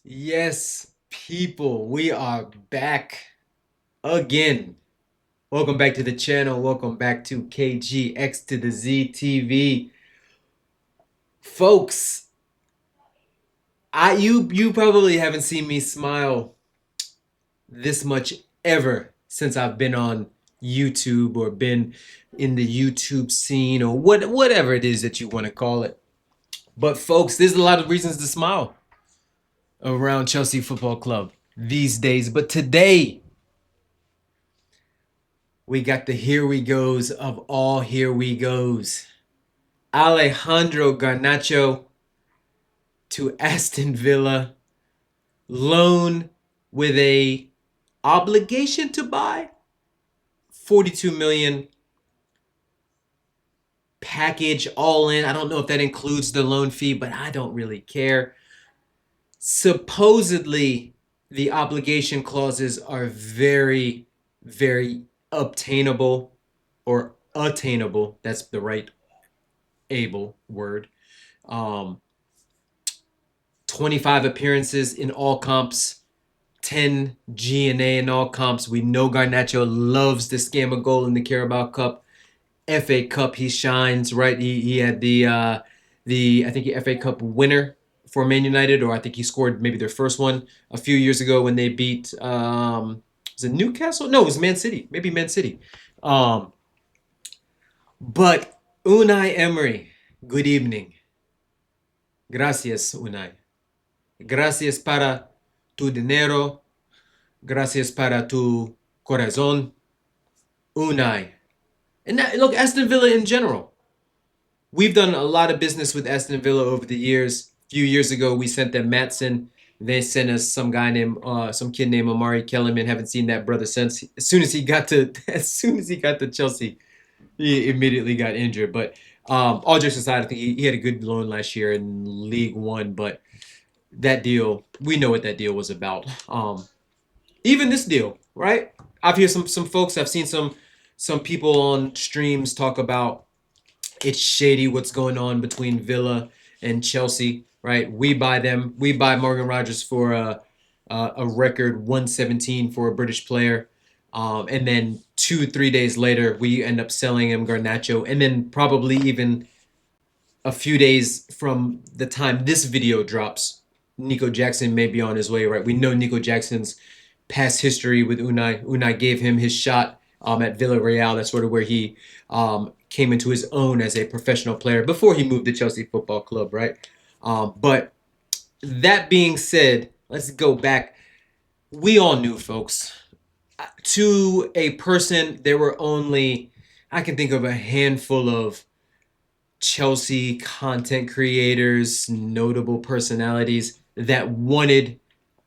Yes, people, we are back again. Welcome back to the channel. Welcome back to KGX to the Z TV. Folks, you probably haven't seen me smile this much ever since I've been on YouTube or been in the YouTube scene or whatever it is that you want to call it. But folks, there's a lot of reasons to smile around Chelsea Football Club these days. But today, we got the here we goes of all here we goes. Alejandro Garnacho to Aston Villa, loan with a obligation to buy, 42 million package all in. I don't know if that includes the loan fee, but I don't really care. Supposedly, the obligation clauses are very, very obtainable or attainable. That's the right able word. Um, 25 appearances in all comps, 10 G&A in all comps. We know Garnacho loves to scam a goal in the Carabao Cup. FA Cup, he shines, right? He had the I think the FA Cup winner for Man United, or I think he scored maybe their first one a few years ago when they beat was it Newcastle? No, it was Man City. Maybe Man City. Um, but Unai Emery, good evening. Gracias, Unai. Gracias para tu dinero. Gracias para tu corazón. Unai. And that, look, Aston Villa in general. We've done a lot of business with Aston Villa over the years. A few years ago, we sent them Matson. They sent us some kid named Amari Kellerman. Haven't seen that brother since. As soon as he got to Chelsea, he immediately got injured. But all jokes aside, I think he had a good loan last year in League One. But that deal, we know what that deal was about. Even this deal, right? I've heard some folks. I've seen some people on streams talk about it's shady what's going on between Villa and Chelsea, right? We buy them. We buy Morgan Rogers for a record 117 for a British player. And then 2-3 days later, we end up selling him Garnacho. And then probably even a few days from the time this video drops, Nico Jackson may be on his way, right? We know Nico Jackson's past history with Unai. Unai gave him his shot at Villarreal. That's sort of where he came into his own as a professional player before he moved to Chelsea Football Club, right? But that being said, let's go back. We all knew, folks. To a person, there were only, I can think of a handful of Chelsea content creators, notable personalities that wanted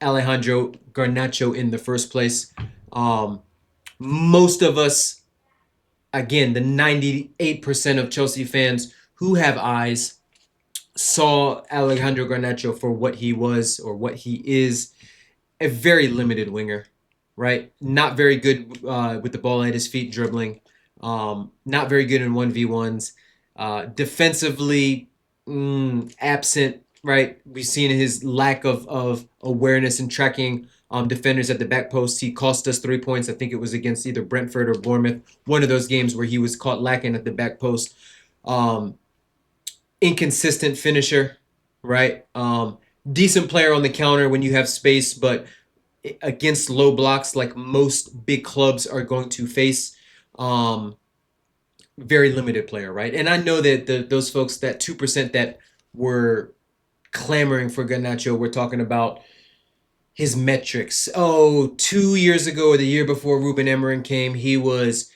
Alejandro Garnacho in the first place. Most of us, again, the 98% of Chelsea fans who have eyes, saw Alejandro Garnacho for what he was or what he is, a very limited winger, right? Not very good with the ball at his feet dribbling. Not very good in 1v1s. Defensively, absent, right? We've seen his lack of awareness and tracking defenders at the back post. He cost us 3 points. I think it was against either Brentford or Bournemouth. One of those games where he was caught lacking at the back post. Inconsistent finisher, right? Decent player on the counter when you have space, but against low blocks like most big clubs are going to face, very limited player, right? And I know that those folks, that 2% that were clamoring for Garnacho, were talking about his metrics. Oh, 2 years ago or the year before Ruben Amorim came, he was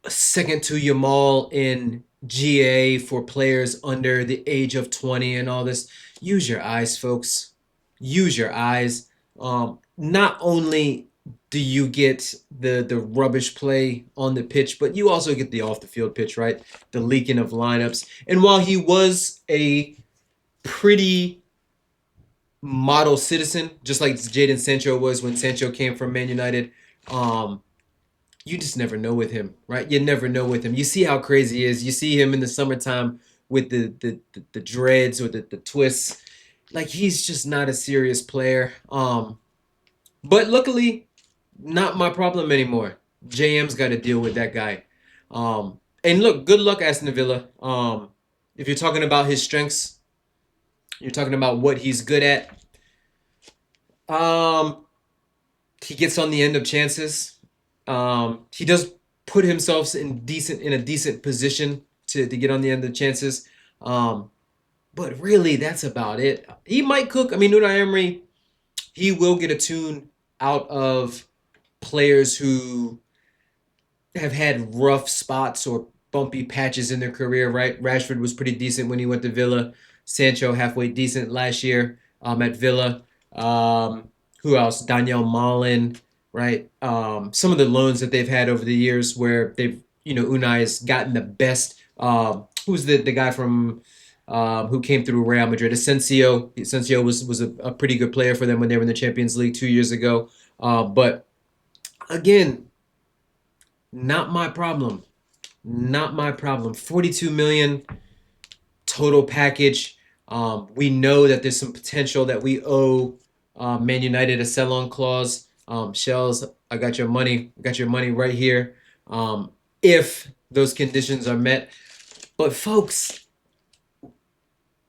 second to Yamal in GA for players under the age of 20 and all this. Use your eyes, folks. Use your eyes. Not only do you get the rubbish play on the pitch, but you also get the off the field pitch, right? The leaking of lineups. And while he was a pretty model citizen, just like Jadon Sancho was when Sancho came from Man United, you just never know with him, right? You never know with him. You see how crazy he is. You see him in the summertime with the dreads or the twists. like he's just not a serious player. But luckily, not my problem anymore. JM's got to deal with that guy. And look, good luck, Aston Villa. If you're talking about his strengths, you're talking about what he's good at. Um, he gets on the end of chances. He does put himself in a decent position to get on the end of chances. Um, but really, that's about it. He might cook. I mean, Unai Emery, he will get a tune out of players who have had rough spots or bumpy patches in their career, right? Rashford was pretty decent when he went to Villa. Sancho halfway decent last year at Villa. Who else? Daniel Malin, right? Some of the loans that they've had over the years where they've, Unai has gotten the best. Who's the guy from who came through Real Madrid? Asensio. Asensio was a pretty good player for them when they were in the Champions League 2 years ago. But again, not my problem. Not my problem. 42 million total package. We know that there's some potential that we owe Man United a sell-on clause. Shells, I got your money. Got your money right here. If those conditions are met. But folks,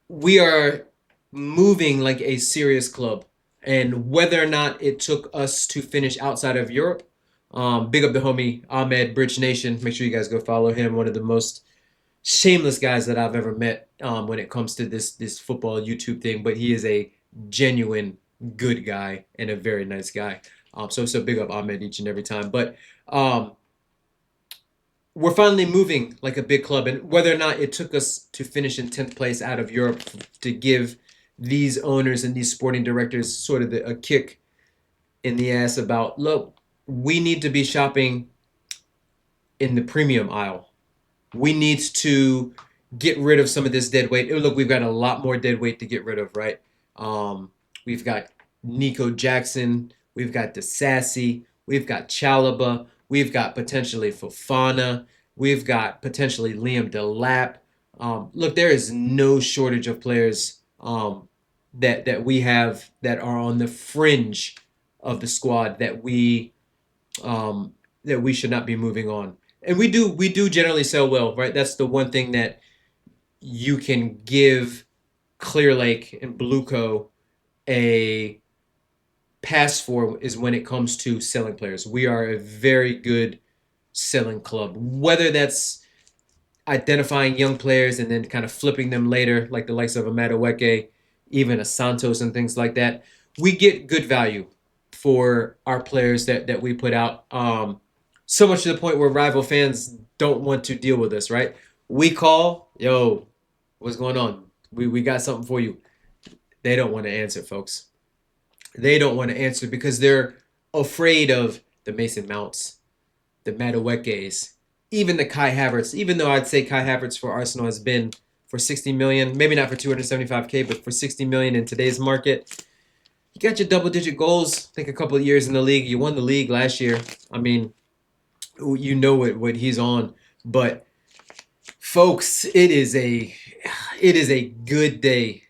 we are moving like a serious club. And whether or not it took us to finish outside of Europe, big up the homie Ahmed Bridge Nation. Make sure you guys go follow him. One of the most shameless guys that I've ever met when it comes to this football YouTube thing. But he is a genuine good guy and a very nice guy. So big up Ahmed each and every time. But we're finally moving like a big club, and whether or not it took us to finish in 10th place out of Europe to give these owners and these sporting directors sort of a kick in the ass about, look, we need to be shopping in the premium aisle. We need to get rid of some of this dead weight. Look, we've got a lot more dead weight to get rid of, right? We've got Nico Jackson, we've got Disasi, we've got Chalaba, we've got potentially Fofana, we've got potentially Liam Delap. Look, there is no shortage of players that we have that are on the fringe of the squad that we should not be moving on. And we do generally sell well, right? That's the one thing that you can give Clear Lake and Blueco a pass for is when it comes to selling players. We are a very good selling club. Whether that's identifying young players and then kind of flipping them later, like the likes of a Madueke, even a Santos and things like that, we get good value for our players that we put out. So much to the point where rival fans don't want to deal with us, right? We call, yo, what's going on? We got something for you. They don't want to answer, folks. They don't want to answer because they're afraid of the Mason Mounts, the Maduekes, even the Kai Havertz. Even though I'd say Kai Havertz for Arsenal has been for 60 million, maybe not for 275K, but for 60 million in today's market. You got your double-digit goals. I think a couple of years in the league. You won the league last year. I mean, you know what he's on. But folks, it is a good day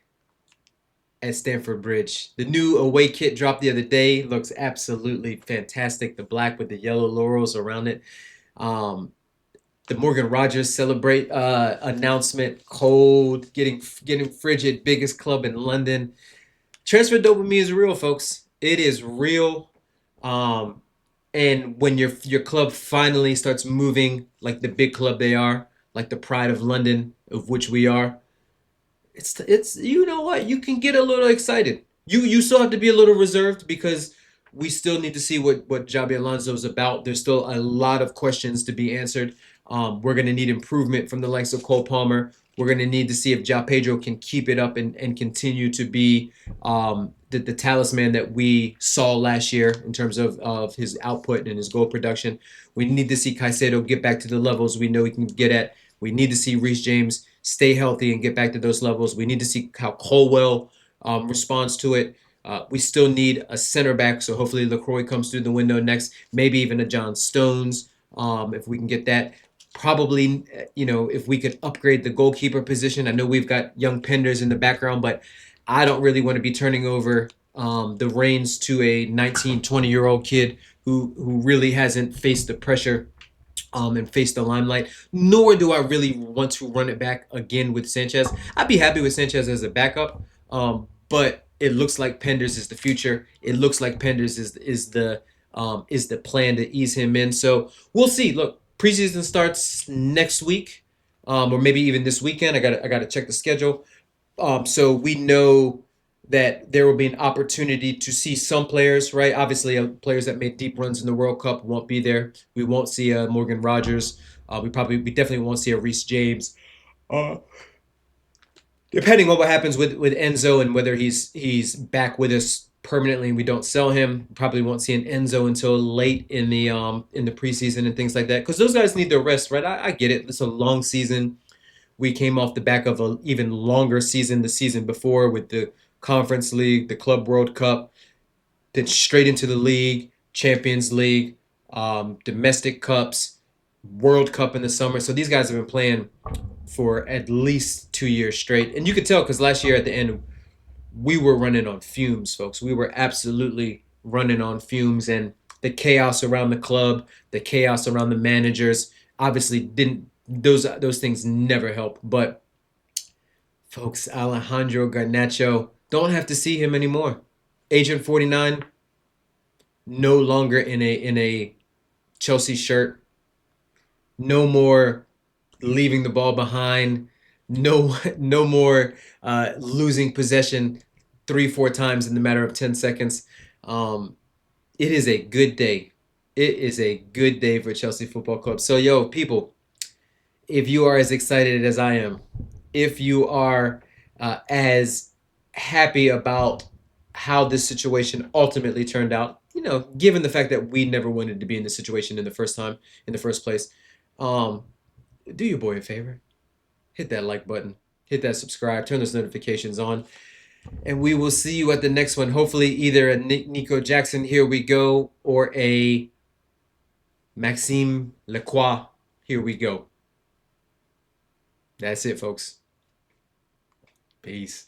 at Stamford Bridge. The new away kit dropped the other day. Looks absolutely fantastic. The black with the yellow laurels around it. The Morgan Rogers celebrate announcement. Cold, getting frigid. Biggest club in London. Transfer dopamine is real, folks. It is real. And when your club finally starts moving like the big club they are, like the pride of London, of which we are, it's you know what, you can get a little excited. You still have to be a little reserved because we still need to see what Jabi Alonso is about. There's still a lot of questions to be answered. We're going to need improvement from the likes of Cole Palmer. We're going to need to see if Ja Pedro can keep it up and continue to be the talisman that we saw last year in terms of his output and his goal production. We need to see Caicedo get back to the levels we know he can get at. We need to see Reece James stay healthy and get back to those levels. We need to see how Colwell responds to it. We still need a center back, so hopefully LaCroix comes through the window next. Maybe even a John Stones, if we can get that. Probably, if we could upgrade the goalkeeper position. I know we've got young Penders in the background, but I don't really want to be turning over the reins to a 19, 20-year-old kid who really hasn't faced the pressure and face the limelight. Nor do I really want to run it back again with Sanchez. I'd be happy with Sanchez as a backup, but it looks like Penders is the future. It looks like Penders is the plan to ease him in. So we'll see. Look, preseason starts next week, or maybe even this weekend. I got to check the schedule. So we know that there will be an opportunity to see some players, right? Obviously, players that made deep runs in the World Cup won't be there. We won't see a Morgan Rogers. We definitely won't see a Reece James. Uh, Depending on what happens with Enzo and whether he's back with us permanently and we don't sell him, probably won't see an Enzo until late in the preseason and things like that. Because those guys need their rest, right? I get it. It's a long season. We came off the back of an even longer season the season before with the Conference League, the Club World Cup, then straight into the league, Champions League, domestic cups, World Cup in the summer. So these guys have been playing for at least 2 years straight. And you could tell because last year at the end, we were running on fumes, folks. We were absolutely running on fumes. And the chaos around the club, the chaos around the managers, obviously didn't those things never help. But folks, Alejandro Garnacho, don't have to see him anymore. Agent 49, no longer in a Chelsea shirt. No more leaving the ball behind. No more losing possession 3, 4 times in the matter of 10 seconds. Um, it is a good day. It is a good day for Chelsea Football Club. So yo, people, if you are as excited as I am, if you are as happy about how this situation ultimately turned out, given the fact that we never wanted to be in this situation in the first place, um, do your boy a favor. Hit that like button, hit that subscribe, turn those notifications on, and we will see you at the next one. Hopefully, either a Nico Jackson, here we go, or a Maxime Lacroix, here we go. That's it, folks. Peace.